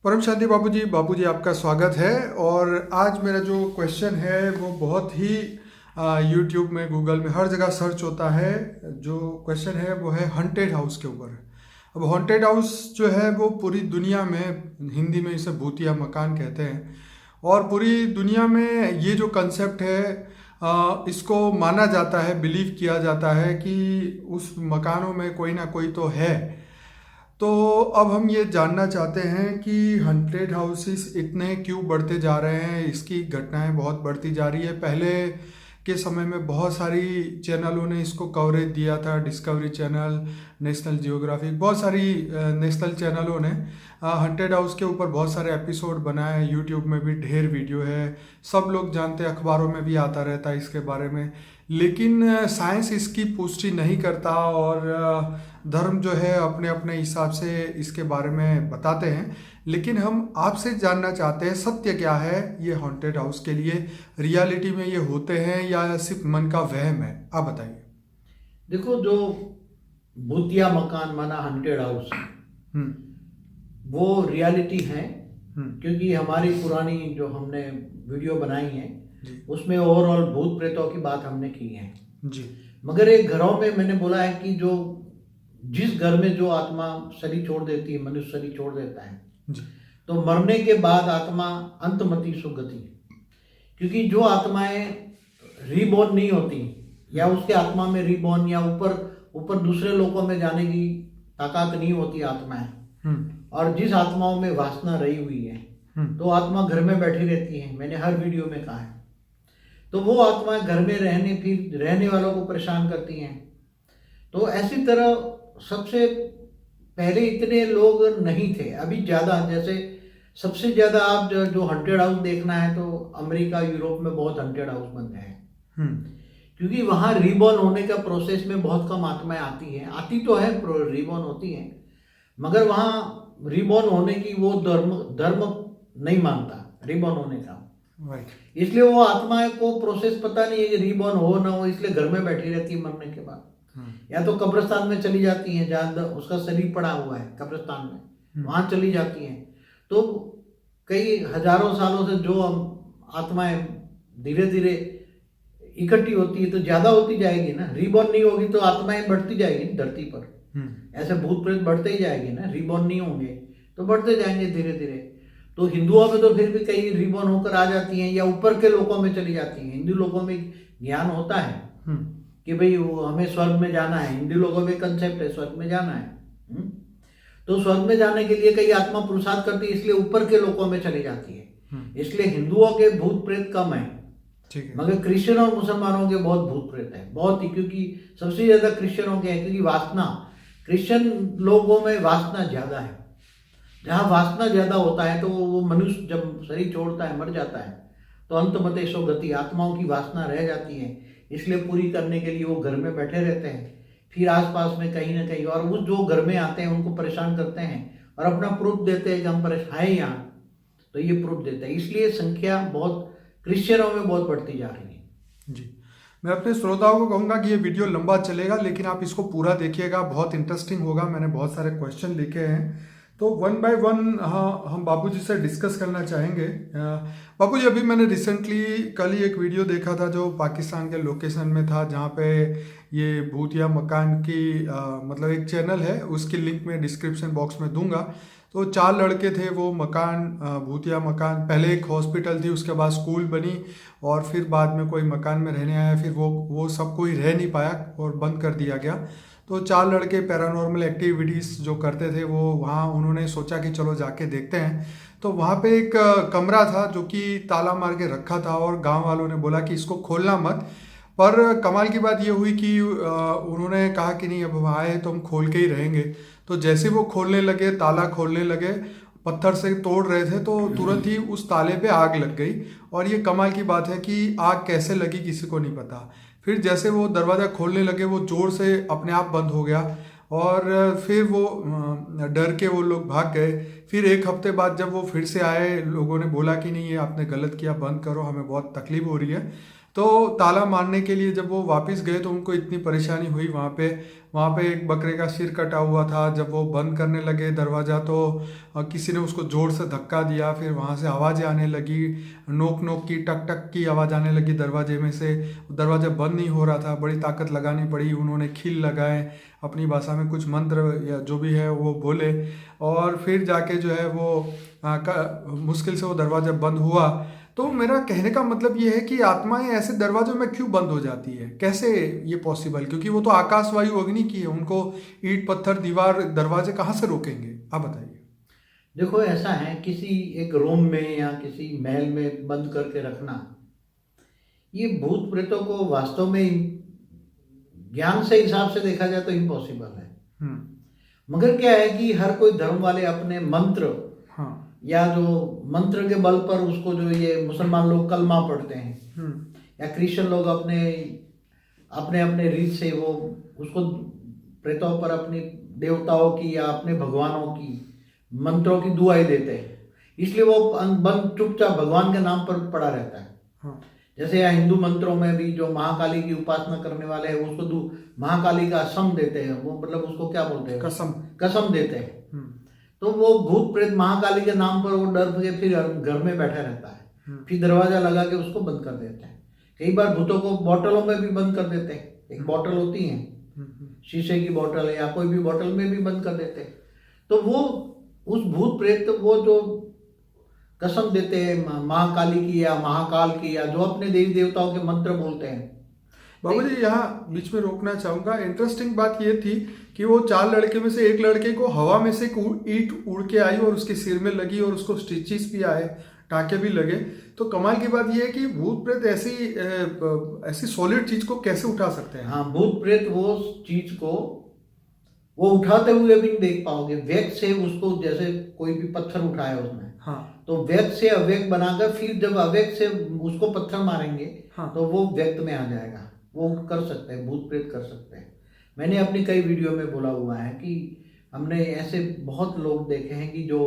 परम शांति बाबूजी आपका स्वागत है। और आज मेरा जो क्वेश्चन है वो बहुत ही यूट्यूब में, गूगल में, हर जगह सर्च होता है। जो क्वेश्चन है वो है हॉन्टेड हाउस के ऊपर। अब हॉन्टेड हाउस जो है वो पूरी दुनिया में, हिंदी में इसे भूतिया मकान कहते हैं, और पूरी दुनिया में ये जो कंसेप्ट है इसको माना जाता है, बिलीव किया जाता है कि उस मकानों में कोई ना कोई तो है। तो अब हम ये जानना चाहते हैं कि हॉन्टेड हाउसेस इतने क्यों बढ़ते जा रहे हैं, इसकी घटनाएं बहुत बढ़ती जा रही है। पहले के समय में बहुत सारी चैनलों ने इसको कवरेज दिया था, डिस्कवरी चैनल, नेशनल जियोग्राफिक, बहुत सारी नेशनल चैनलों ने हॉन्टेड हाउस के ऊपर बहुत सारे एपिसोड बनाए। यूट्यूब में भी ढेर वीडियो है, सब लोग जानते हैं, अखबारों में भी आता रहता है इसके बारे में। लेकिन साइंस इसकी पुष्टि नहीं करता, और धर्म जो है अपने अपने हिसाब से इसके बारे में बताते हैं। लेकिन हम आपसे जानना चाहते हैं सत्य क्या है ये हॉन्टेड हाउस के लिए, रियलिटी में ये होते हैं या सिर्फ मन का वहम है? आप बताइए। देखो, जो भूतिया मकान माना हॉन्टेड हाउस, वो रियलिटी है। क्योंकि हमारी पुरानी जो हमने वीडियो बनाई है उसमें ओवरऑल भूत प्रेतों की बात हमने की है जी। मगर एक घरों में मैंने बोला है कि जो जिस घर में जो आत्मा शरीर छोड़ देती है, मनुष्य शरीर छोड़ देता है जी। तो मरने के बाद आत्मा अंतमति सुगति, क्योंकि जो आत्माएं रीबॉर्न नहीं होती या उसके आत्मा में रीबॉर्न या ऊपर दूसरे लोकों में जाने की ताकत नहीं होती आत्माएं, और जिस आत्माओं में वासना रही हुई है तो आत्मा घर में बैठी रहती है। मैंने हर वीडियो में कहा है। तो वो आत्मा घर में रहने वालों को परेशान करती हैं। तो ऐसी तरह सबसे पहले इतने लोग नहीं थे, अभी ज़्यादा। जैसे सबसे ज़्यादा आप जो हॉन्टेड हाउस देखना है तो अमेरिका, यूरोप में बहुत हॉन्टेड हाउस बन गए हैं। क्योंकि वहाँ रीबॉर्न होने का प्रोसेस में बहुत कम आत्माएं आती हैं। आती तो है, रीबॉर्न होती हैं, मगर वहाँ रीबॉर्न होने की वो धर्म नहीं मानता रीबॉर्न होने का। इसलिए वो आत्मा को प्रोसेस पता नहीं है कि रीबॉर्न हो ना हो, इसलिए घर में बैठी रहती है मरने के बाद। या तो कब्रिस्तान में चली जाती हैं, जहाँ उसका शरीर पड़ा हुआ है कब्रिस्तान में, वहां चली जाती हैं। तो कई हजारों सालों से जो आत्माएं धीरे धीरे इकट्ठी होती है तो ज्यादा होती जाएगी ना। रीबॉर्न नहीं होगी तो आत्माएं बढ़ती जाएगी धरती पर। ऐसे भूत प्रेत बढ़ते ही जाएंगे ना, रीबॉर्न नहीं होंगे तो बढ़ते जाएंगे धीरे धीरे। तो हिंदुओं में तो फिर भी कई रीबॉर्न होकर आ जाती हैं या ऊपर के लोकों में चली जाती हैं। हिंदू लोगों में ज्ञान होता है कि भाई हमें स्वर्ग में जाना है। हिंदू लोगों में कंसेप्ट है स्वर्ग में जाना है। तो स्वर्ग में जाने के लिए कई आत्मा पुरुषार्थ करती है, इसलिए ऊपर के लोकों में चली जाती है। इसलिए हिंदुओं के भूत प्रेत कम है, मगर क्रिश्चियन और मुसलमानों के बहुत भूत प्रेत है, बहुत ही। क्योंकि सबसे ज्यादा क्रिश्चियनों के है, क्योंकि वासना, क्रिश्चियन लोगों में वासना ज्यादा है। जहाँ वासना ज्यादा होता है तो वो मनुष्य जब शरीर छोड़ता है, मर जाता है, तो अंतमते सो गति, आत्माओं की वासना रह जाती है। इसलिए पूरी करने के लिए वो घर में बैठे रहते हैं, फिर आसपास में कहीं ना कहीं, और वो जो घर में आते हैं उनको परेशान करते हैं और अपना प्रूफ देते हैं कि हम परेशान हैं यहाँ, तो ये प्रूफ देते हैं। इसलिए संख्या बहुत क्रिश्चियनों में बहुत बढ़ती जा रही है। जी, मैं अपने श्रोताओं को कहूँगा कि ये वीडियो लंबा चलेगा, लेकिन आप इसको पूरा देखिएगा, बहुत इंटरेस्टिंग होगा। मैंने बहुत सारे क्वेश्चन लिखे हैं, तो वन बाय वन हम बाबूजी से डिस्कस करना चाहेंगे। बाबूजी, अभी मैंने रिसेंटली कल ही एक वीडियो देखा था जो पाकिस्तान के लोकेशन में था, जहाँ पे ये भूतिया मकान की मतलब एक चैनल है, उसकी लिंक मैं डिस्क्रिप्शन बॉक्स में दूंगा। तो 4 लड़के थे, वो मकान, भूतिया मकान, पहले एक हॉस्पिटल थी, उसके बाद स्कूल बनी, और फिर बाद में कोई मकान में रहने आया, फिर वो सब कोई रह नहीं पाया और बंद कर दिया गया। तो 4 लड़के पैरानॉर्मल एक्टिविटीज़ जो करते थे, वो वहाँ उन्होंने सोचा कि चलो जाके देखते हैं। तो वहाँ पे एक कमरा था जो कि ताला मार के रखा था, और गांव वालों ने बोला कि इसको खोलना मत। पर कमाल की बात ये हुई कि उन्होंने कहा कि नहीं, अब आए तो हम खोल के ही रहेंगे। तो जैसे वो खोलने लगे, ताला खोलने लगे, पत्थर से तोड़ रहे थे, तो तुरंत ही उस ताले पे आग लग गई। और ये कमाल की बात है कि आग कैसे लगी किसी को नहीं पता। फिर जैसे वो दरवाज़ा खोलने लगे, वो ज़ोर से अपने आप बंद हो गया, और फिर वो डर के वो लोग भाग गए। फिर एक हफ्ते बाद जब वो फिर से आए, लोगों ने बोला कि नहीं, ये आपने गलत किया, बंद करो, हमें बहुत तकलीफ हो रही है। तो ताला मारने के लिए जब वो वापस गए तो उनको इतनी परेशानी हुई वहाँ पे, वहाँ पे एक बकरे का सिर कटा हुआ था। जब वो बंद करने लगे दरवाज़ा तो किसी ने उसको ज़ोर से धक्का दिया, फिर वहाँ से आवाज़ें आने लगी, नोक नोक की, टक टक की आवाज़ आने लगी दरवाजे में से। दरवाज़ा बंद नहीं हो रहा था, बड़ी ताकत लगानी पड़ी। उन्होंने खील लगाए, अपनी भाषा में कुछ मंत्र या जो भी है वो बोले, और फिर जाके जो है वो मुश्किल से वो दरवाज़ा बंद हुआ। तो मेरा कहने का मतलब ये है कि आत्माएं ऐसे दरवाजों में क्यों बंद हो जाती है, कैसे ये पॉसिबल? क्योंकि वो तो आकाश वायु अग्नि की है, उनको ईंट पत्थर दीवार दरवाजे कहाँ से रोकेंगे? आप बताइए। देखो, ऐसा है, किसी एक रूम में या किसी महल में बंद करके रखना, ये भूत प्रेतों को वास्तव में ज्ञान से हिसाब से देखा जाए तो इम्पॉसिबल है। मगर क्या है कि हर कोई धर्म वाले अपने मंत्र, हाँ, या जो मंत्र के बल पर उसको, जो ये मुसलमान लोग कलमा पढ़ते हैं या क्रिश्चियन लोग अपने अपने अपने रीत से वो उसको प्रेतों पर, अपनी देवताओं की या अपने भगवानों की मंत्रों की दुआई देते हैं, इसलिए वो बंद चुपचाप भगवान के नाम पर पड़ा रहता है। हाँ। जैसे यहाँ हिंदू मंत्रों में भी जो महाकाली की उपासना करने वाले हैं उसको महाकाली का सम देते हैं, वो मतलब उसको क्या बोलते हैं, कसम देते हैं। तो वो भूत प्रेत महाकाली के नाम पर वो डर के फिर घर में बैठा रहता है, फिर दरवाजा लगा के उसको बंद कर देते हैं। कई बार भूतों को बोतलों में भी बंद कर देते हैं। एक बोतल होती है, शीशे की बोतल है या कोई भी बोतल में भी बंद कर देते हैं। तो वो उस भूत प्रेत, वो जो कसम देते हैं महाकाली की या महाकाल की, या जो अपने देवी देवताओं के मंत्र बोलते हैं। बाबू जी, यहाँ बीच में रोकना चाहूंगा। इंटरेस्टिंग बात ये थी कि वो 4 लड़के में से एक लड़के को हवा में से ईंट उड़ के आई और उसके सिर में लगी और उसको स्टिचेस भी आए, टाँके भी लगे। तो कमाल की बात ये है कि भूत प्रेत ऐसी सॉलिड चीज को कैसे उठा सकते हैं? हाँ, भूत प्रेत वो चीज को वो उठाते हुए भी नहीं देख पाओगे। व्यक्त से उसको, जैसे कोई भी पत्थर उठाया उसने, हाँ, तो व्यक्त से अव्यक्त बनाकर फिर जब अव्यक्त से उसको पत्थर मारेंगे, हाँ, तो वो व्यक्त में आ जाएगा। वो कर सकते हैं, भूत प्रेत कर सकते हैं। मैंने अपनी कई वीडियो में बोला हुआ है कि हमने ऐसे बहुत लोग देखे हैं कि जो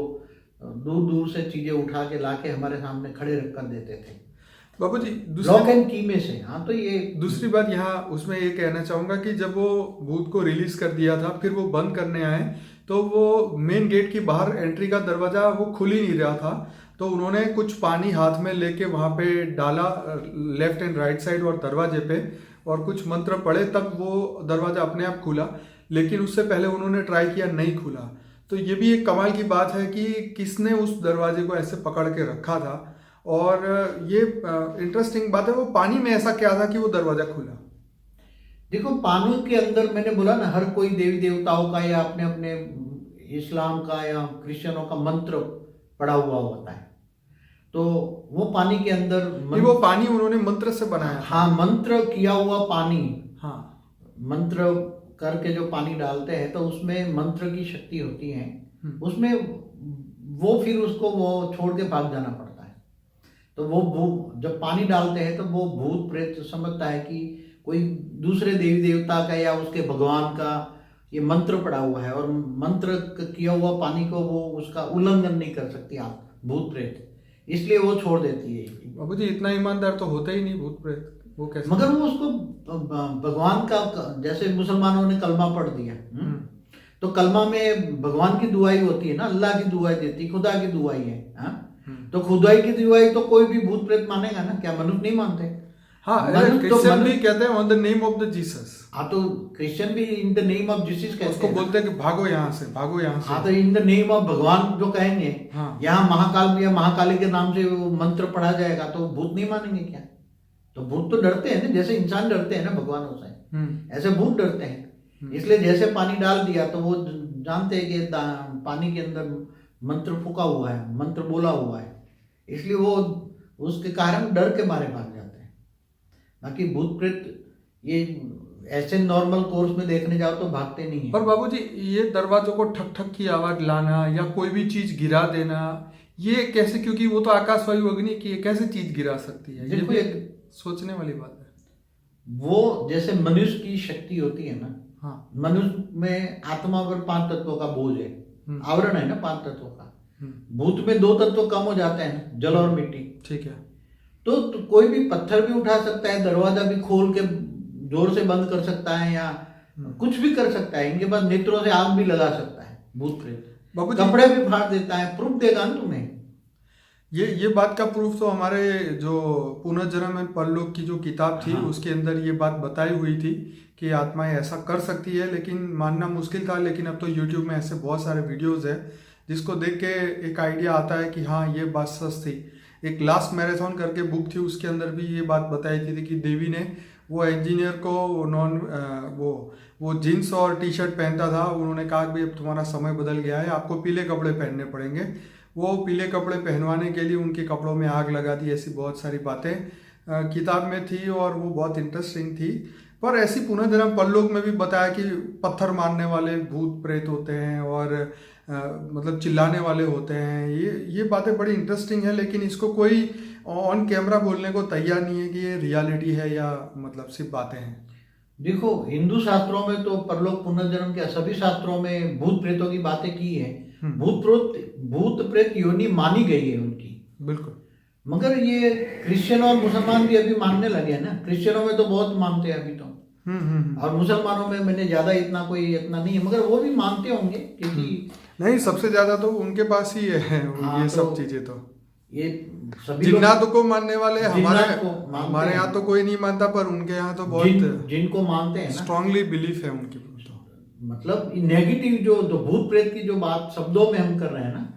दूर दूर से चीजें उठा के लाके हमारे सामने खड़े रख कर देते थे बाबू जी। लॉक एंड की में से। हाँ, तो ये दूसरी बात यहाँ उसमें ये कहना चाहूंगा कि जब वो भूत को रिलीज कर दिया था, फिर वो बंद करने आए, तो वो मेन गेट की बाहर एंट्री का दरवाजा वो खुल ही नहीं रहा था। तो उन्होंने कुछ पानी हाथ में लेके वहाँ पे डाला, लेफ्ट एंड राइट साइड और दरवाजे पे, और कुछ मंत्र पढ़े, तब वो दरवाजा अपने आप खुला। लेकिन उससे पहले उन्होंने ट्राई किया, नहीं खुला। तो ये भी एक कमाल की बात है कि किसने उस दरवाजे को ऐसे पकड़ के रखा था। और ये इंटरेस्टिंग बात है, वो पानी में ऐसा क्या था कि वो दरवाजा खुला? देखो, पानी के अंदर मैंने बोला ना, हर कोई देवी देवताओं का या अपने अपने इस्लाम का या क्रिश्चियनों का मंत्र पड़ा हुआ होता है। तो वो पानी के अंदर वो पानी उन्होंने मंत्र से बनाया। हाँ, मंत्र किया हुआ पानी। हाँ, मंत्र करके जो पानी डालते हैं तो उसमें मंत्र की शक्ति होती है, उसमें वो फिर उसको वो छोड़ के भाग जाना पड़ता है। तो वो जब पानी डालते हैं तो वो भूत प्रेत समझता है कि कोई दूसरे देवी देवता का या उसके भगवान का ये मंत्र पड़ा हुआ है, और मंत्र किया हुआ पानी को वो उसका उल्लंघन नहीं कर सकती आप भूत प्रेत, इसलिए वो छोड़ देती है। बाबू जी, इतना ईमानदार तो होता ही नहीं भूत प्रेत, वो कैसे? मगर वो उसको भगवान का, जैसे मुसलमानों ने कलमा पढ़ दिया, तो कलमा में भगवान की दुआई होती है ना, अल्लाह की दुआई देती, खुदा की दुआई है। हाँ, तो खुदाई की दुआई तो कोई भी भूत प्रेत मानेगा ना, क्या मनुष्य नहीं मानते? हाँ, क्रिश्चियन भी कहते हैं on the name of the Jesus. हाँ, तो क्रिश्चियन भी in the name of Jesus कहते हैं, उसको बोलते हैं कि भागो यहाँ से, भागो यहाँ से। हाँ, तो इन द नेम ऑफ भगवान जो कहेंगे, हाँ, यहाँ महाकाल या महाकाली के नाम से वो मंत्र पढ़ा जाएगा तो भूत नहीं मानेंगे क्या? तो भूत तो डरते हैं ना, जैसे इंसान डरते हैं ना भगवानों से, ऐसे भूत डरते हैं। इसलिए जैसे पानी डाल दिया तो वो जानते हैं कि पानी के अंदर मंत्र फूका हुआ है, मंत्र बोला हुआ है, इसलिए वो उसके कारण डर के मारे भाग जाते हैं। बाकी भूत प्रेत ये ऐसे नॉर्मल कोर्स में देखने जाओ तो भागते नहीं है। पर बाबूजी, ये दरवाजों को ठक ठक की आवाज लाना या कोई भी चीज गिरा देना, ये कैसे? क्योंकि वो तो आकाश वायु अग्नि की है, कैसे चीज गिरा सकती है? ये भी एक सोचने वाली बात है। वो जैसे मनुष्य की शक्ति होती है ना, हाँ, मनुष्य में आत्मा पर 5 तत्वों का बोझ है, आवरण है ना 5 तत्वों का। भूत में 2 तत्व कम हो जाते हैं, जल और मिट्टी। ठीक है। तो कोई भी पत्थर भी उठा सकता है, दरवाजा भी खोल के जोर से बंद कर सकता है, या कुछ भी कर सकता है, इनके पास नेत्रों से आग भी लगा सकता है भूत प्रेत, बाबूजी कपड़े भी फाड़ देता है, प्रूफ देगा ना तुम्हें। ये बात का प्रूफ तो हमारे जो पुनर्जन्म एंड परलोक की जो किताब थी उसके अंदर ये बात बताई हुई थी कि आत्माएं ऐसा कर सकती है, लेकिन मानना मुश्किल था। लेकिन अब तो यूट्यूब में ऐसे बहुत सारे वीडियोस है जिसको देख के एक आइडिया आता है कि हाँ ये बात सच थी। एक लास्ट मैराथन करके बुक थी, उसके अंदर भी ये बात बताई थी कि देवी ने वो इंजीनियर को वो जीन्स और टी शर्ट पहनता था, उन्होंने कहा कि अब तुम्हारा समय बदल गया है, आपको पीले कपड़े पहनने पड़ेंगे। वो पीले कपड़े पहनवाने के लिए उनके कपड़ों में आग लगा दी। ऐसी बहुत सारी बातें किताब में थी और वो बहुत इंटरेस्टिंग थी। पर ऐसी पुनर्जन्म परलोक में भी बताया कि पत्थर मारने वाले भूत प्रेत होते हैं और मतलब चिल्लाने वाले होते हैं। ये बातें बड़ी इंटरेस्टिंग है, लेकिन इसको कोई ऑन कैमरा बोलने को तैयार नहीं है कि ये रियलिटी है या मतलब सिर्फ बातें हैं। देखो, हिंदू शास्त्रों में तो परलोक पुनर्जन्म के सभी शास्त्रों में भूत प्रेतों की बातें की है। भूत प्रेत योनि मानी गई है उनकी, बिल्कुल। मगर ये क्रिश्चियन और मुसलमान भी अभी मानने लगे हैं ना। क्रिश्चियनों में तो बहुत मानते हैं अभी तो, और मुसलमानों में मैंने ज्यादा इतना नहीं है, मगर वो भी मानते होंगे क्योंकि नहीं, सबसे ज्यादा तो उनके पास ही है ये सब चीजें। तो ये सभी जिन्नात को मानने वाले हमारे यहाँ तो कोई नहीं मानता, पर उनके यहाँ तो बहुत जिनको मानते हैं स्ट्रांगली बिलीफ है उनकी। मतलब नेगेटिव जो भूत प्रेत की जो बात शब्दों में हम कर रहे हैं ना,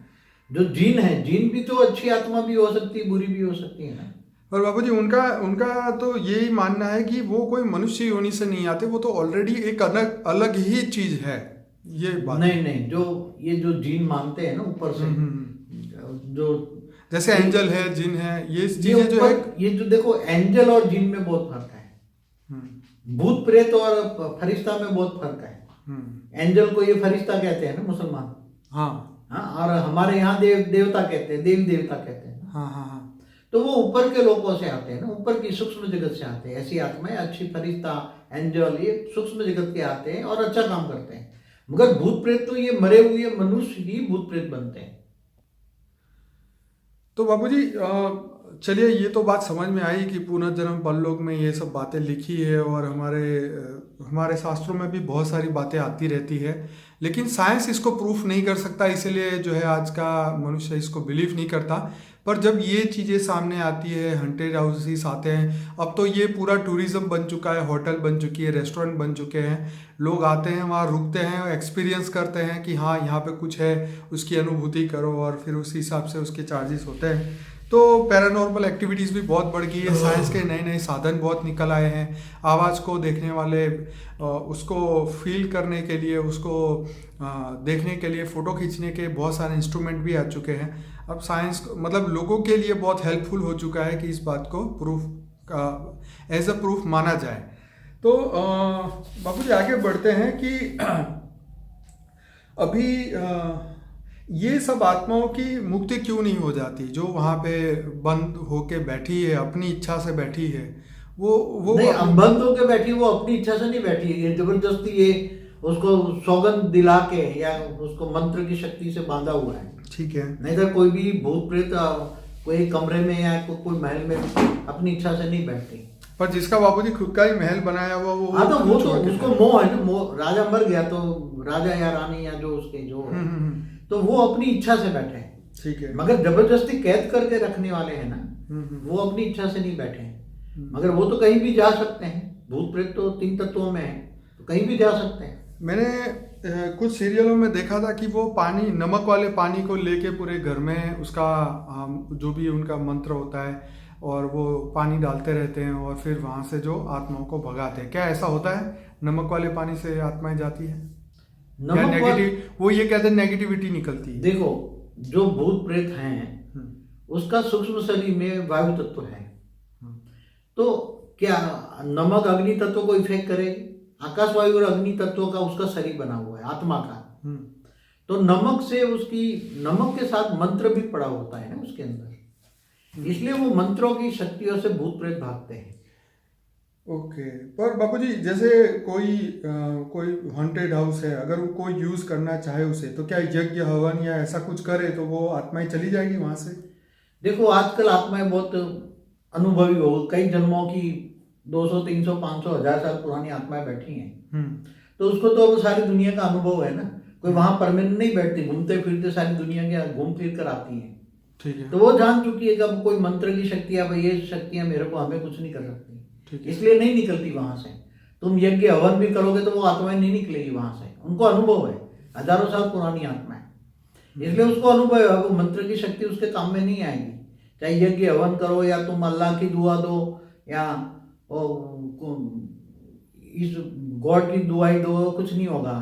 जो जीन है, जीन भी तो अच्छी आत्मा भी हो सकती है, बुरी भी हो सकती है ना। और बाबूजी उनका तो यही मानना है कि वो कोई मनुष्य योनि से नहीं आते, वो तो ऑलरेडी एक अलग ही चीज है। ये बात नहीं, जो जीन मानते हैं ना ऊपर से, जो जैसे एंजल है, जिन है, ये चीजें जो है, ये जो देखो एंजल और जिन में बहुत फर्क है। भूत प्रेत और फरिश्ता में बहुत फर्क है। एंजल को ये फरिश्ता कहते हैं ना मुसलमान, हाँ, और हमारे यहाँ देवता कहते हैं, देवी देवता कहते हैं। हाँ। तो वो ऊपर के लोगों से आते हैं ना, ऊपर की सूक्ष्म जगत से आते हैं। ऐसी आत्माएं, अच्छी फरिश्ता, एंजल, ये सूक्ष्म जगत के आते हैं और अच्छा काम करते हैं। मगर भूत प्रेत तो ये मरे हुए मनुष्य ही भूत प्रेत बनते हैं। तो बाबूजी चलिए, ये तो बात समझ में आई कि पुनर्जन्म परलोक में ये सब बातें लिखी है और हमारे शास्त्रों में भी बहुत सारी बातें आती रहती है, लेकिन साइंस इसको प्रूफ नहीं कर सकता, इसीलिए जो है आज का मनुष्य इसको बिलीव नहीं करता। पर जब ये चीज़ें सामने आती है, हंटेड हाउसेस आते हैं, अब तो ये पूरा टूरिज्म बन चुका है, होटल बन चुकी है, रेस्टोरेंट बन चुके हैं, लोग आते हैं वहाँ रुकते हैं, एक्सपीरियंस करते हैं कि हाँ यहाँ पे कुछ है, उसकी अनुभूति करो और फिर उस हिसाब से उसके चार्जेस होते हैं। तो पैरानॉर्मल एक्टिविटीज़ भी बहुत बढ़ गई है, साइंस के नए नए साधन बहुत निकल आए हैं, आवाज़ को देखने वाले, उसको फील करने के लिए, उसको देखने के लिए, फ़ोटो खींचने के बहुत सारे इंस्ट्रूमेंट भी आ चुके हैं। अब साइंस मतलब लोगों के लिए बहुत हेल्पफुल हो चुका है कि इस बात को प्रूफ का एज अ प्रूफ माना जाए। तो बाबूजी आगे बढ़ते हैं कि अभी ये सब आत्माओं की मुक्ति क्यों नहीं हो जाती, जो वहाँ पे बंद होके बैठी है, अपनी इच्छा से बैठी है, वो नहीं, बंद होके बैठी, वो अपनी इच्छा से नहीं बैठी है, जबरदस्ती ये उसको सौगंध दिला के या उसको मंत्र की शक्ति से बांधा हुआ है। ठीक है, नहीं तो कोई भी भूत प्रेत कोई कमरे में या कोई महल में अपनी इच्छा से नहीं बैठती। पर जिसका बाबूजी खुद का ही महल बनाया हुआ वो हाँ, तो वो तो उसको मोह है ना, मोह। राजा मर गया तो राजा या रानी या जो उसके जो तो वो अपनी इच्छा से बैठे हैं। ठीक है, मगर जबरदस्ती कैद करके रखने वाले हैं ना, वो अपनी इच्छा से नहीं बैठे हैं। मगर वो तो कहीं भी जा सकते हैं। भूत प्रेत तो 3 तत्वों में है, तो कहीं भी जा सकते हैं। मैंने कुछ सीरियलों में देखा था कि वो पानी, नमक वाले पानी को लेके पूरे घर में उसका जो भी उनका मंत्र होता है और वो पानी डालते रहते हैं और फिर वहाँ से जो आत्माओं को भगाते हैं। क्या ऐसा होता है? नमक वाले पानी से आत्माएं जाती है या नेगेटिव, वो ये कहते हैं नेगेटिविटी निकलती है? देखो, जो भूत प्रेत हैं उसका सूक्ष्म शरीर में वायु तत्व है, तो क्या नमक अग्नि तत्व को इफेक्ट करेगी? आकाश वायु और अग्नि तत्वों का उसका शरीर बना हुआ है, आत्मा का। तो नमक से नमक के साथ मंत्र भी पड़ा होता है ना उसके अंदर, इसलिए वो मंत्रों की शक्तियों से भूत प्रेत भागते हैं। ओके, पर बापूजी जैसे कोई हॉन्टेड हाउस है, अगर वो कोई यूज करना चाहे उसे, तो क्या यज्ञ हवन या ऐसा कुछ करे तो वो आत्माएं चली जाएगी वहां से? देखो, आजकल आत्माएं बहुत अनुभवी हो, कई जन्मों की 200, 300, 500, 1000 साल पुरानी आत्माएं बैठी हैं। तो उसको तो अब सारी दुनिया का अनुभव है ना, कोई वहां परमानेंट नहीं बैठती, घूमते फिरते सारी दुनिया के घूम फिर कर आती है। ठीक है। तो वो जान चुकी है कि अब कोई मंत्र की शक्तियां, भाई ये शक्तियां मेरे को, हमें कुछ नहीं कर सकती, ठीक है। इसलिए नहीं निकलती वहां से। तुम यज्ञ हवन भी करोगे तो वो आत्माएं नहीं निकलेगी वहां से, उनको अनुभव है, हजारों साल पुरानी आत्मा है, इसलिए उसको अनुभव है। वो मंत्र की शक्ति उसके काम में नहीं आएगी, चाहे यज्ञ हवन करो या तुम अल्लाह की दुआ दो या इस गॉड की दुआई दो, कुछ नहीं होगा।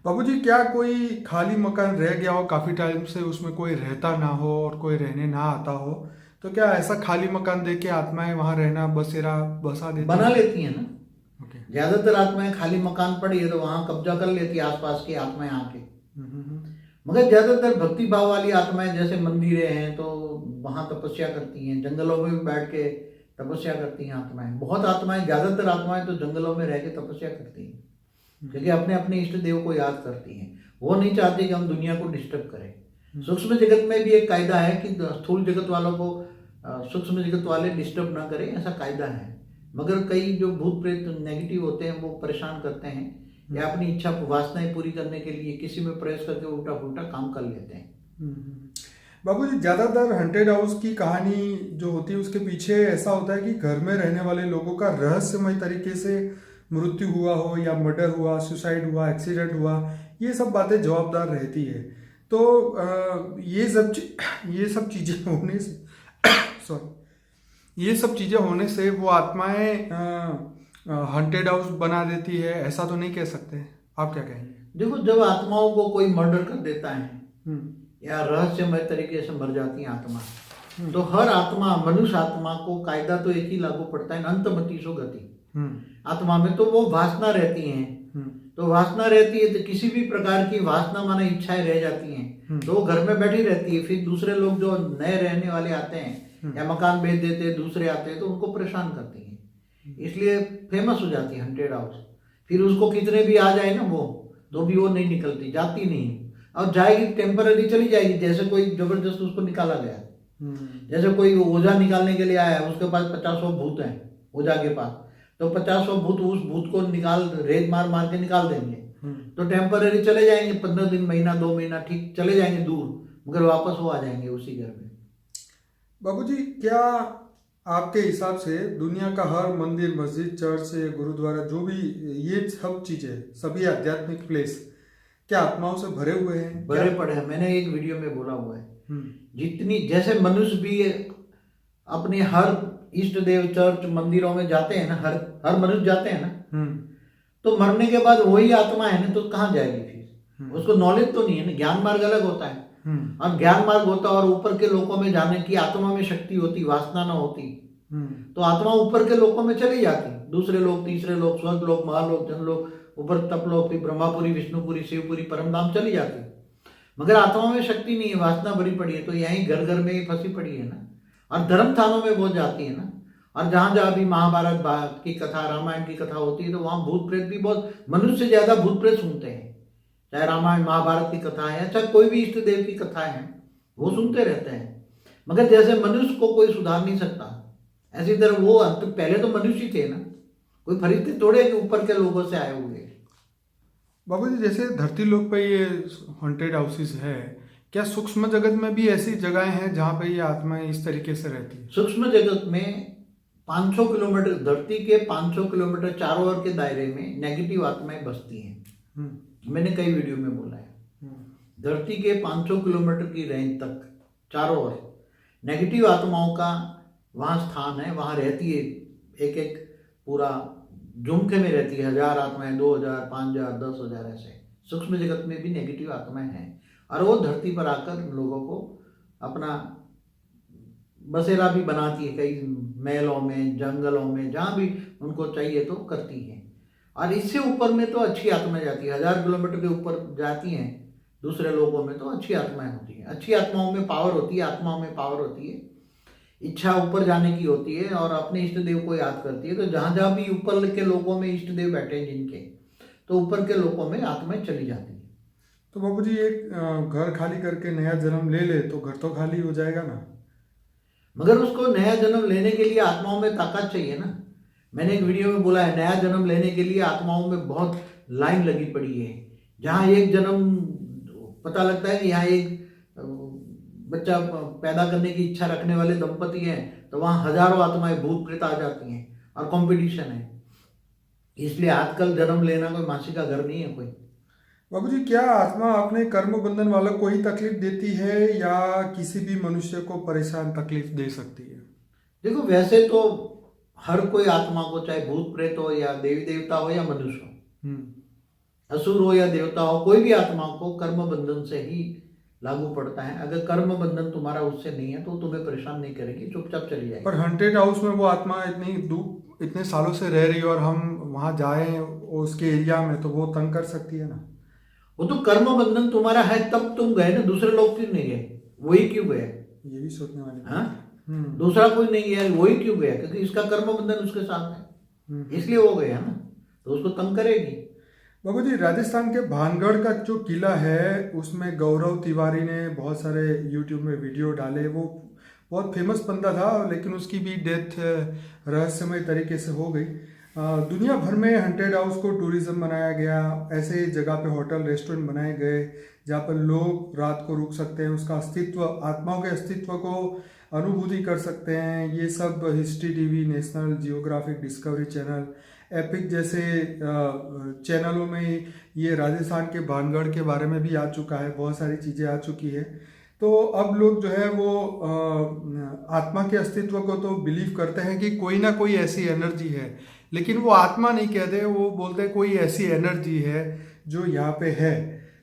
बाबूजी, क्या कोई खाली मकान रह गया हो काफी टाइम से, उसमें कोई रहता ना हो और कोई रहने ना आता हो, तो क्या ऐसा खाली मकान दे के आत्माएं वहां रहना बसेरा बसा देती बना हैं? लेती है ना। ओके। ज्यादातर आत्माएं खाली मकान पड़ी है तो वहां कब्जा कर लेती है आसपास की आत्माएं आके। मगर ज्यादातर भक्ति भाव वाली आत्माएं, जैसे मंदिरें हैं तो वहां तपस्या करती हैं, जंगलों में भी बैठ के तपस्या करती हैं आत्माएं। बहुत आत्माएं, ज्यादातर आत्माएं तो जंगलों में रह के तपस्या करती हैं, क्योंकि अपने अपने इष्ट देव को याद करती हैं। वो नहीं चाहती कि हम दुनिया को डिस्टर्ब करें। सूक्ष्म जगत में भी एक कायदा है कि स्थूल जगत वालों को सूक्ष्म जगत वाले डिस्टर्ब ना करें, ऐसा कायदा है। मगर कई जो भूत प्रेत नेगेटिव होते हैं वो परेशान करते हैं, या अपनी इच्छा वासनाएं पूरी करने के लिए किसी में प्रवेश करके उल्टा पुल्टा काम कर लेते हैं। बाबूजी, ज्यादातर हंटेड हाउस की कहानी जो होती है उसके पीछे ऐसा होता है कि घर में रहने वाले लोगों का रहस्यमय तरीके से मृत्यु हुआ हो या मर्डर हुआ, सुसाइड हुआ, एक्सीडेंट हुआ, ये सब बातें जवाबदार रहती है। तो ये सब चीजें होने से ये सब चीजें होने से वो आत्माएं हंटेड हाउस बना देती है, ऐसा तो नहीं कह सकते। आप क्या कहेंगे? देखो, जब आत्माओं को कोई मर्डर कर देता है या रहस्यमय तरीके से मर जाती है आत्मा, तो हर आत्मा, मनुष्य आत्मा को कायदा तो एक ही लागू पड़ता है, अंतमति सो गति। आत्मा में तो वो वासना रहती है, तो वासना रहती है तो किसी भी प्रकार की वासना माने इच्छाएं रह जाती हैं, तो वो घर में बैठी रहती है। फिर दूसरे लोग जो नए रहने वाले आते हैं या मकान बेच देते हैं, दूसरे आते हैं तो उनको परेशान करती है, इसलिए फेमस हो जाती है हंटेड हाउस। फिर उसको कितने भी आ जाए ना वो, तो भी वो नहीं निकलती, जाती नहीं, और जाएगी टेम्पररी चली जाएगी। जैसे कोई जबरदस्त उसको निकाला गया, जैसे कोई ओझा निकालने के लिए आया, उसके पास 50 भूत हैं ओझा के पास, तो 50 भूत उस भूत को निकाल, रेत मार मार के निकाल देंगे, तो टेम्पररी चले जाएंगे, 15 दिन, महीना, 2 महीना, ठीक चले जाएंगे दूर, मगर वापस वो आ जाएंगे उसी घर में। बाबूजी, क्या आपके हिसाब से दुनिया का हर मंदिर, मस्जिद, चर्च, गुरुद्वारा, जो भी ये सब चीजें, सभी आध्यात्मिक प्लेस क्या आत्माओं से भरे हुए हैं? भरे पड़े हैं। मैंने एक वीडियो में बोला हुआ है, जितनी, जैसे मनुष्य भी अपने हर इष्ट देव चर्च मंदिरों में जाते हैं ना, हर मनुष्य जाते हैं ना, तो मरने के बाद वही आत्मा है ना, तो कहाँ जाएगी फिर? उसको नॉलेज तो नहीं है ना। ज्ञान मार्ग अलग होता है और ज्ञान मार्ग होता है, और ऊपर के लोकों में जाने की आत्मा में शक्ति होती, वासना ना होती, तो आत्मा ऊपर के लोकों में चली जाती, दूसरे लोग, तीसरे लोग, स्वर्ग लोग, महालोक, जनलोक, ऊपर तपलोक, फिर ब्रह्मापुरी, विष्णुपुरी, शिवपुरी, परमधाम चली जाती। मगर आत्मा में शक्ति नहीं है, वासना भरी पड़ी है, तो यहीं घर घर में ही फंसी पड़ी है ना। और धर्म स्थानों में बहुत जाती है ना, और जहां जहां भी महाभारत की कथा, रामायण की कथा होती है, तो वहां भूत प्रेत भी बहुत, मनुष्य से ज्यादा भूत प्रेत सुनते हैं। चाहे रामायण महाभारत की कथा है, चाहे कोई भी इष्ट देव की कथा है, वो सुनते रहते हैं। मगर जैसे मनुष्य को कोई सुधार नहीं सकता, ऐसी तरह वो पहले तो मनुष्य ही थे ना, कोई फरिश्ते थोड़े कि ऊपर के लोगों से आए हुए। बाबूजी, जैसे धरती लोक पे ये हॉन्टेड हाउसेस है, क्या सूक्ष्म जगत में भी ऐसी जगहें हैं जहाँ पे ये आत्माएं इस तरीके से रहती है? सूक्ष्म जगत में 500 किलोमीटर, धरती के 500 किलोमीटर चारों ओर के दायरे में नेगेटिव आत्माएं बसती हैं। मैंने कई वीडियो में बोला है, धरती के 500 किलोमीटर की रेंज तक चारों ओर नेगेटिव आत्माओं का वहाँ स्थान है, वहाँ रहती है। एक एक पूरा झुमके में रहती है, 1000 आत्माएं, 2000, 5000, 10,000 ऐसे। सूक्ष्म जगत में भी नेगेटिव आत्माएं हैं, और वो धरती पर आकर लोगों को अपना बसेरा भी बनाती है, कई महलों में, जंगलों में, जहाँ भी उनको चाहिए तो करती है। और इससे ऊपर में तो अच्छी आत्माएं जाती है, 1000 किलोमीटर के ऊपर जाती हैं दूसरे लोगों में, तो अच्छी आत्माएं होती हैं। अच्छी आत्माओं में पावर होती है, आत्माओं में पावर होती है, इच्छा ऊपर जाने की होती है, और अपने इष्ट देव को याद करती है। तो जहाँ जहाँ भी ऊपर के लोगों में इष्ट देव बैठे हैं जिनके, तो ऊपर के लोगों में आत्माएं चली जाती है। तो बाबूजी, एक घर खाली करके नया जन्म ले ले तो घर तो खाली हो जाएगा ना? मगर उसको नया जन्म लेने के लिए आत्माओं में ताकत चाहिए ना। मैंने एक वीडियो में बोला है, नया जन्म लेने के लिए आत्माओं में बहुत लाइन लगी पड़ी है। जहाँ एक जन्म पता लगता है कि यहाँ एक बच्चा पैदा करने की इच्छा रखने वाले दंपति हैं, तो वहाँ हजारों आत्माएं भूत प्रेत आ जाती हैं और कंपटीशन है। इसलिए आजकल जन्म लेना कोई मासी का घर नहीं है कोई। बाबू जी, क्या आत्मा अपने कर्म बंधन वालों को ही तकलीफ देती है या किसी भी मनुष्य को परेशान तकलीफ दे सकती है? देखो, वैसे तो हर कोई आत्मा को, चाहे भूत प्रेत हो या देवी देवता हो या मनुष्य हो, असुर हो या देवता हो, कोई भी आत्मा को कर्म बंधन से ही लागू पड़ता है। अगर कर्म बंधन तुम्हारा उससे नहीं है तो तुम्हें परेशान नहीं करेगी, चुपचाप चली जाएगी। पर हंटेड हाउस में वो आत्मा इतने सालों से रह रही है और हम वहां जाएं उसके एरिया में, तो वो तंग कर सकती है ना। वो तो कर्म बंधन तुम्हारा है तब तुम गए ना, दूसरे लोग क्यों नहीं गए? वही क्यों गए? ये भी सोचने वाली बात हाँ, है। दूसरा कोई नहीं गया, वही क्यों गया? क्योंकि इसका कर्म बंधन उसके साथ है, इसलिए वो गया ना, तो उसको तंग करेगी। बाबू जी, राजस्थान के भानगढ़ का जो किला है उसमें गौरव तिवारी ने बहुत सारे यूट्यूब में वीडियो डाले। वो बहुत फेमस बंदा था, लेकिन उसकी भी डेथ रहस्यमय तरीके से हो गई। दुनिया भर में हंटेड हाउस को टूरिज्म बनाया गया, ऐसे जगह पे होटल रेस्टोरेंट बनाए गए जहाँ पर लोग रात को रुक सकते हैं, उसका अस्तित्व, आत्माओं के अस्तित्व को अनुभूति कर सकते हैं। ये सब history TV, national geographic, discovery channel, epic जैसे चैनलों में ये राजस्थान के भानगढ़ के बारे में भी आ चुका है, बहुत सारी चीज़ें आ चुकी है। तो अब लोग जो है वो आत्मा के अस्तित्व को तो बिलीव करते हैं कि कोई ना कोई ऐसी एनर्जी है, लेकिन वो आत्मा नहीं कहते, वो बोलते हैं कोई ऐसी एनर्जी है जो यहाँ पे है।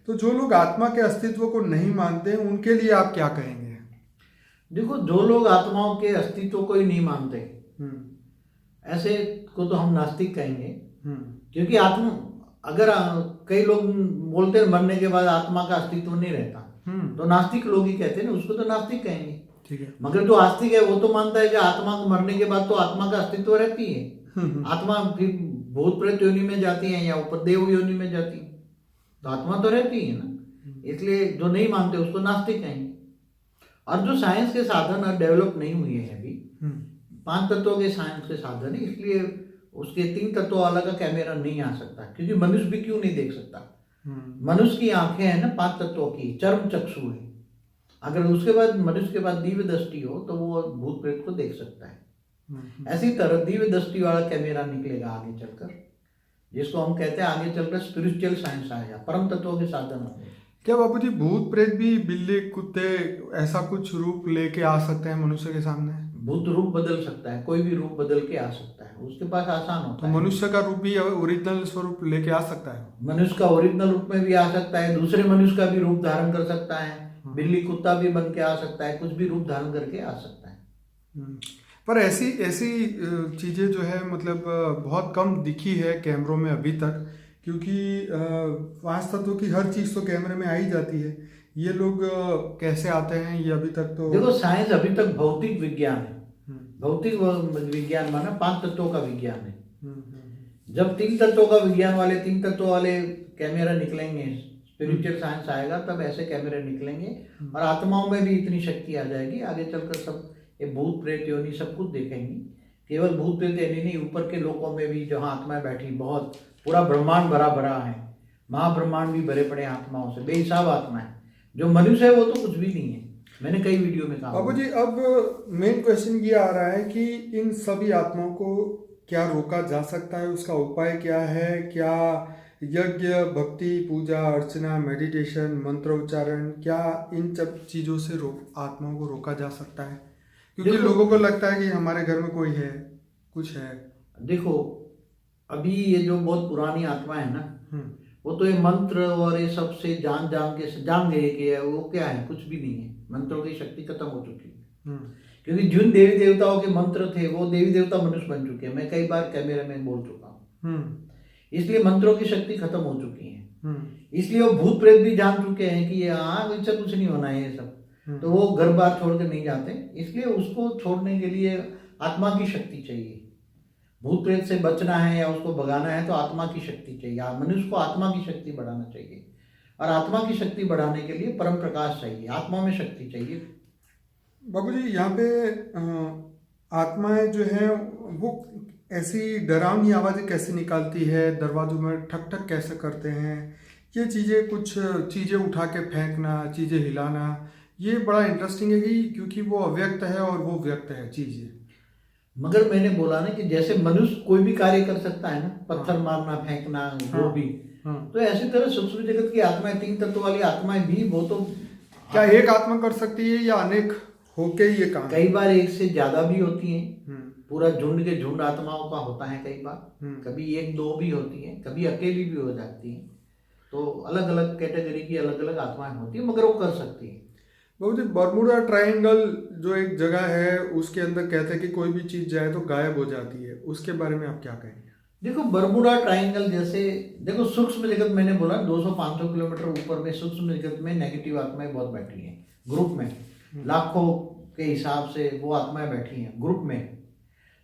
तो जो लोग आत्मा के अस्तित्व को नहीं मानते उनके लिए आप क्या कहेंगे? देखो, जो लोग आत्माओं के अस्तित्व को ही नहीं मानते, ऐसे को तो हम नास्तिक कहेंगे। क्योंकि आत्मा, अगर कई लोग बोलते हैं मरने के बाद आत्मा का अस्तित्व नहीं रहता, तो नास्तिक लोग ही कहते हैं ना, उसको तो नास्तिक कहेंगे। ठीक है। मगर जो आस्तिक है वो तो मानता है कि आत्मा को मरने के बाद तो आत्मा का अस्तित्व रहती है। आत्मा फिर भूत प्रेत योनि में जाती है या ऊपर देव योनि में जाती है, तो आत्मा तो रहती है ना। इसलिए जो नहीं मानते उसको नास्तिक कहेंगे। और जो साइंस के साधन और डेवलप नहीं हुए हैं अभी, 5 तत्वों के साइंस के साधन है, इसलिए उसके 3 तत्वों वाला का कैमरा नहीं आ सकता। क्योंकि मनुष्य भी क्यों नहीं देख सकता? मनुष्य की आंखें हैं ना 5 तत्वों की, चर्म चक्षु है। अगर उसके बाद मनुष्य के बाद दिव्य दृष्टि हो तो वो भूत प्रेत को देख सकता है। ऐसी तरह दिव्य दृष्टि वाला कैमरा निकलेगा आगे चलकर, जिसको हम कहते हैं आगे चलकर स्पिरिचुअल साइंस आएगा, परम तत्वों के साधन होंगे। क्या बाबू जी, भूत प्रेत भी बिल्ली, कुत्ते, ऐसा कुछ रूप लेके आ सकते हैं मनुष्य के सामने? भूत रूप बदल सकता है, कोई भी रूप बदल के आ सकता है, उसके पास आसान होता तो है। मनुष्य का रूप भी ओरिजिनल स्वरूप लेके आ सकता है? मनुष्य का ओरिजिनल रूप में भी आ सकता है, दूसरे मनुष्य का भी रूप धारण कर सकता है, बिल्ली कुत्ता भी बन के आ सकता है, कुछ भी रूप धारण करके आ सकता है। पर ऐसी ऐसी चीजें जो है मतलब बहुत कम दिखी है कैमरों में अभी तक, क्योंकि 5 तत्वों की हर चीज तो कैमरे में आ ही जाती है। ये लोग कैसे आते हैं ये अभी तक तो देखो, साइंस अभी तक भौतिक विज्ञान है। भौतिक विज्ञान माना 5 तत्वों का विज्ञान है। जब 3 तत्वों का विज्ञान वाले, 3 तत्वों वाले कैमरा निकलेंगे, स्पिरिचुअल साइंस आएगा, तब ऐसे कैमरे निकलेंगे और आत्माओं में भी इतनी शक्ति आ जाएगी, आगे चलकर सब ये भूत प्रेत योनि सब कुछ देखेंगी। केवल भूत प्रेत योनि नहीं, ऊपर के लोकों में भी जहाँ आत्माएं बैठी, बहुत पूरा ब्रह्मांड भरा भरा है, महाब्रह्मांड भी भरे पड़े आत्माओं से, बेहिसाब आत्माएं। जो मनुष्य है वो तो कुछ भी नहीं है, मैंने कई वीडियो में कहा। बाबू जी, अब मेन क्वेश्चन ये आ रहा है कि इन सभी आत्माओं को क्या रोका जा सकता है, उसका उपाय क्या है? क्या यज्ञ, भक्ति, पूजा अर्चना, मेडिटेशन, मंत्रोच्चारण, क्या इन सब चीजों से आत्माओं को रोका जा सकता है? क्योंकि लोगों को लगता है कि हमारे घर में कोई है, कुछ है। देखो, अभी ये जो बहुत पुरानी आत्मा है ना, वो तो ये मंत्र और ये सब से जान गए कि वो क्या है, कुछ भी नहीं है। मंत्रों की शक्ति खत्म हो चुकी है। क्योंकि जिन देवी देवताओं के मंत्र थे वो देवी देवता मनुष्य बन चुके हैं, मैं कई बार कैमरे में बोल चुका हूँ। इसलिए मंत्रों की शक्ति खत्म हो चुकी है। इसलिए वो भूत प्रेत भी जान चुके हैं कि हाँ, इससे कुछ नहीं होना है ये सब, तो वो घर बार छोड़ कर नहीं जाते। इसलिए उसको छोड़ने के लिए आत्मा की शक्ति चाहिए। भूत प्रेत से बचना है या उसको भगाना है तो आत्मा की शक्ति चाहिए। मनुष्य को आत्मा की शक्ति बढ़ाना चाहिए, और आत्मा की शक्ति बढ़ाने के लिए परम प्रकाश चाहिए, आत्मा में शक्ति चाहिए। बाबू जी, यहाँ पे आत्माएं जो है वो ऐसी डरावनी आवाज़ें कैसे निकालती है, दरवाजों में ठक ठक कैसे करते हैं, ये चीज़ें, कुछ चीज़ें उठा के फेंकना, चीज़ें हिलाना, ये बड़ा इंटरेस्टिंग है कि क्योंकि वो अव्यक्त है और वो व्यक्त है चीज़ें। मगर मैंने बोला ना कि जैसे मनुष्य कोई भी कार्य कर सकता है ना, पत्थर हाँ मारना, फेंकना, जो हाँ भी, हाँ। तो ऐसी तरह सूक्ष्म जगत की आत्माएं, तीन तत्व वाली आत्माएं भी, वो तो क्या एक आत्मा कर सकती है या अनेक होके ही ये काम? कई बार एक से ज्यादा भी होती हैं। हम्म पूरा झुंड के झुंड आत्माओं का होता है कई बार, हम्म। कभी एक दो भी होती हैं, कभी अकेली भी हो जाती हैं। तो अलग अलग कैटेगरी की अलग अलग आत्माएं होती हैं, मगर वो कर सकती हैं। बाबू जी, बर्मुडा ट्रायंगल जो एक जगह है, उसके अंदर कहते हैं कि कोई भी चीज़ जाए तो गायब हो जाती है, उसके बारे में आप क्या कहेंगे? देखो बर्मुडा ट्रायंगल जैसे, देखो सूक्ष्म जगत मैंने बोला 200-500 किलोमीटर ऊपर में सूक्ष्म जगत में नेगेटिव आत्माएं बहुत बैठी हैं ग्रुप में, लाखों के हिसाब से वो आत्माएं बैठी हैं ग्रुप में।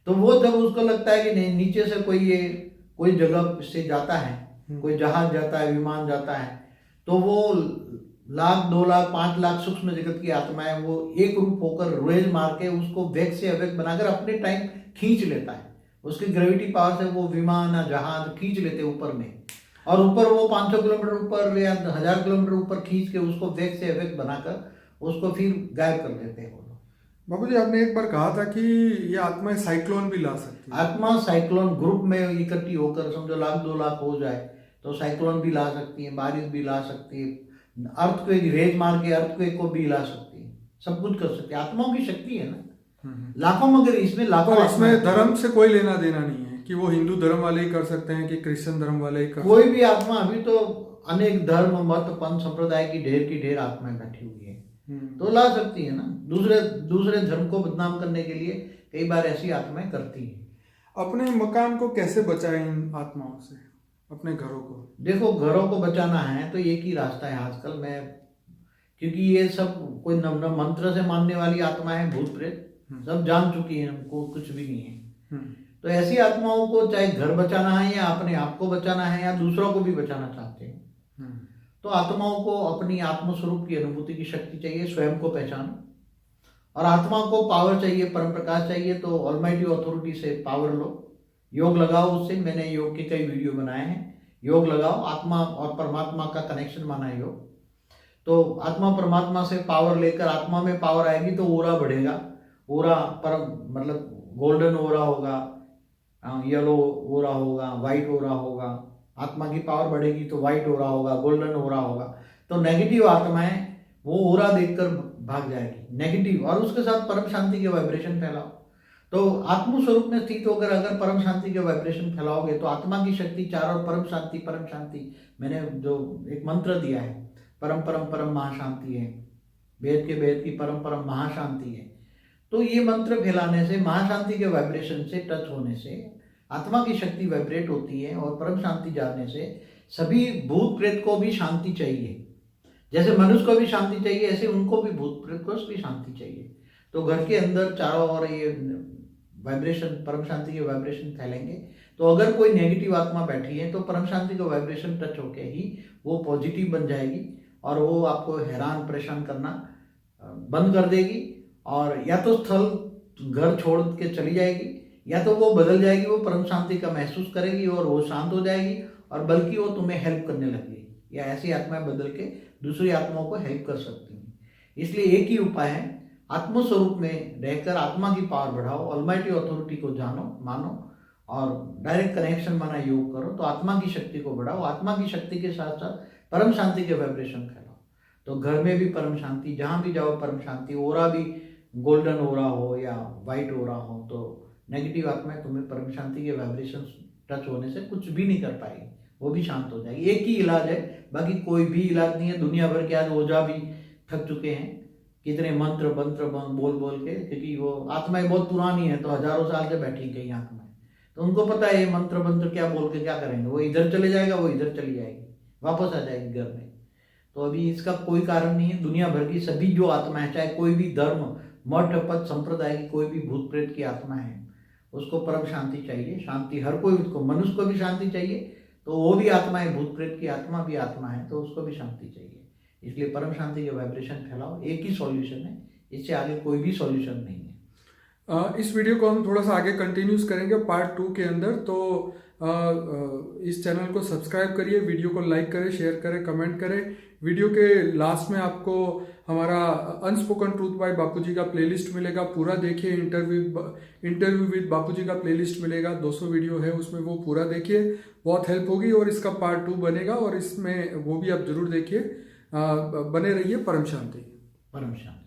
तो वो जब उसको लगता है कि नहीं, नीचे से कोई जगह से जाता है, कोई जहाज जाता है, विमान जाता है, तो वो 1,00,000, 2,00,000, 5,00,000 सूक्ष्म जगत की आत्माएं वो एक रूप होकर रेज मार के उसको व्यक्त से अव्यक्त बनाकर अपने टाइम खींच लेता है। उसकी ग्रेविटी पावर से वो विमान या जहाज खींच लेते ऊपर में, और ऊपर वो 500 किलोमीटर ऊपर या 1,000 किलोमीटर ऊपर खींच के उसको व्यक्त से अव्यक्त बनाकर उसको फिर गायब कर देते हैं वो लोग। बाबू जी, आपने एक बार कहा था कि ये आत्माएं साइक्लोन भी ला सकती है। आत्मा साइक्लोन ग्रुप में इकट्ठी होकर, समझो 1,00,000-2,00,000 हो जाए तो साइक्लोन भी ला सकती है, बारिश भी ला सकती है, अर्थक्वेक रेज मार के अर्थक्वेक को भी ला सकती है, सब कुछ कर सकती है। आत्माओं की शक्ति है ना लाखों, मगर इसमें लाखों तो इसमें आत्माएं। धर्म से कोई लेना देना नहीं है कि वो हिंदू धर्म वाले ही कर सकते हैं कि क्रिश्चियन धर्म वाले ही कर कोई भी आत्मा, अभी तो अनेक धर्म, मत, पंथ, संप्रदाय की ढेर आत्माएं बैठी हुई है, तो ला सकती है ना। दूसरे धर्म को बदनाम करने के लिए कई बार ऐसी आत्माएं करती हैं। अपने मकान को कैसे बचाएं इन आत्माओं से, अपने घरों को? देखो घरों को बचाना है तो एक ही रास्ता है आजकल, क्योंकि ये सब कोई न मंत्र से मानने वाली आत्मा है, भूत प्रेत सब जान चुकी है, हमको कुछ भी नहीं है। तो ऐसी आत्माओं को चाहे घर बचाना है या अपने आप को बचाना है या दूसरों को भी बचाना चाहते हैं, तो आत्माओं को अपनी आत्मस्वरूप की अनुभूति की शक्ति चाहिए, स्वयं को पहचानो। और आत्मा को पावर चाहिए, परम प्रकाश चाहिए, तो ऑलमाइटी अथॉरिटी से पावर लो, योग लगाओ उससे। मैंने योग के कई वीडियो बनाए हैं, योग लगाओ, आत्मा और परमात्मा का कनेक्शन माना है योग। तो आत्मा परमात्मा से पावर लेकर, आत्मा में पावर आएगी तो ओरा बढ़ेगा, ओरा परम मतलब गोल्डन ओरा होगा, येलो ओरा होगा, वाइट ओरा होगा। आत्मा की पावर बढ़ेगी तो वाइट ओरा होगा, गोल्डन ओरा होगा। तो नेगेटिव आत्माएं वो ओरा देखकर भाग जाएगी नेगेटिव, और उसके साथ परम शांति के वाइब्रेशन फैलाओ। तो आत्म स्वरूप में स्थित होकर अगर परम शांति के वाइब्रेशन फैलाओगे तो आत्मा की शक्ति चारों, परम शांति, परम शांति। मैंने जो एक मंत्र दिया है, परम परम परम महाशांति है, वेद के वेद की परम परम महाशांति है। तो ये मंत्र फैलाने से, महाशांति के वाइब्रेशन से टच होने से आत्मा की शक्ति वाइब्रेट होती है, और परम शांति जानने से सभी भूत प्रेत को भी शांति चाहिए। जैसे मनुष्य को भी शांति चाहिए, ऐसे उनको भी, भूत प्रेत को भी शांति चाहिए। तो घर के अंदर चारों ओर ये वाइब्रेशन, परम शांति के वाइब्रेशन फैलेंगे। तो अगर कोई नेगेटिव आत्मा बैठी है तो परम शांति का वाइब्रेशन टच होके ही वो पॉजिटिव बन जाएगी, और वो आपको हैरान परेशान करना बंद कर देगी, और या तो स्थल घर छोड़ के चली जाएगी, या तो वो बदल जाएगी, वो परम शांति का महसूस करेगी और वो शांत हो जाएगी, और बल्कि वो तुम्हें हेल्प करने लगेगी, या ऐसी आत्माएं बदल के दूसरी आत्माओं को हेल्प कर सकती हैं। इसलिए एक ही उपाय है, आत्मस्वरूप में रहकर आत्मा की पावर बढ़ाओ, ऑलमाइटी अथॉरिटी को जानो, मानो, और डायरेक्ट कनेक्शन माना योग करो, तो आत्मा की शक्ति को बढ़ाओ। आत्मा की शक्ति के साथ साथ परम शांति के वाइब्रेशन फैलाओ, तो घर में भी परम शांति, जहाँ भी जाओ परम शांति। ओरा भी गोल्डन ओरा हो या वाइट ओरा हो, तो नेगेटिव आत्माएं तुम्हें परम शांति के वाइब्रेशन टच होने से कुछ भी नहीं कर पाएगी, वो भी शांत हो जाएगी। एक ही इलाज है, बाकी कोई भी इलाज नहीं है। दुनिया भर के आज ओझा भी थक चुके हैं, कितने मंत्र बोल बोल के, क्योंकि वो आत्माएं बहुत पुरानी है, तो हजारों साल से बैठी कई आत्माएं, तो उनको पता है ये मंत्र क्या बोल के क्या करेंगे। वो इधर चले जाएगा, वो इधर चली जाएगी, वापस आ जाएगी घर में। तो अभी इसका कोई कारण नहीं है। दुनिया भर की सभी जो आत्माएं, चाहे कोई भी धर्म, मठ, पद, संप्रदाय की कोई भी भूत प्रेत की आत्मा है, उसको परम शांति चाहिए। शांति हर कोई, उसको, मनुष्य को भी शांति चाहिए, तो वो भी आत्मा है, भूत प्रेत की आत्मा भी आत्मा है, तो उसको भी शांति चाहिए। इसलिए परम शांति के वाइब्रेशन फैलाओ, एक ही सॉल्यूशन है, इससे आगे कोई भी सॉल्यूशन नहीं है। इस वीडियो को हम थोड़ा सा आगे कंटिन्यूस करेंगे पार्ट 2 के अंदर। तो इस चैनल को सब्सक्राइब करिए, वीडियो को लाइक करें, शेयर करें, कमेंट करें। वीडियो के लास्ट में आपको हमारा अनस्पोकन ट्रूथ बाय बापूजी का प्लेलिस्ट मिलेगा, पूरा देखिए। इंटरव्यू विद बापूजी का प्लेलिस्ट मिलेगा, 200 वीडियो है उसमें, वो पूरा देखिए, बहुत हेल्प होगी। और इसका पार्ट 2 बनेगा और इसमें वो भी आप जरूर देखिए। बने रहिए। परम शांति। परम शांति।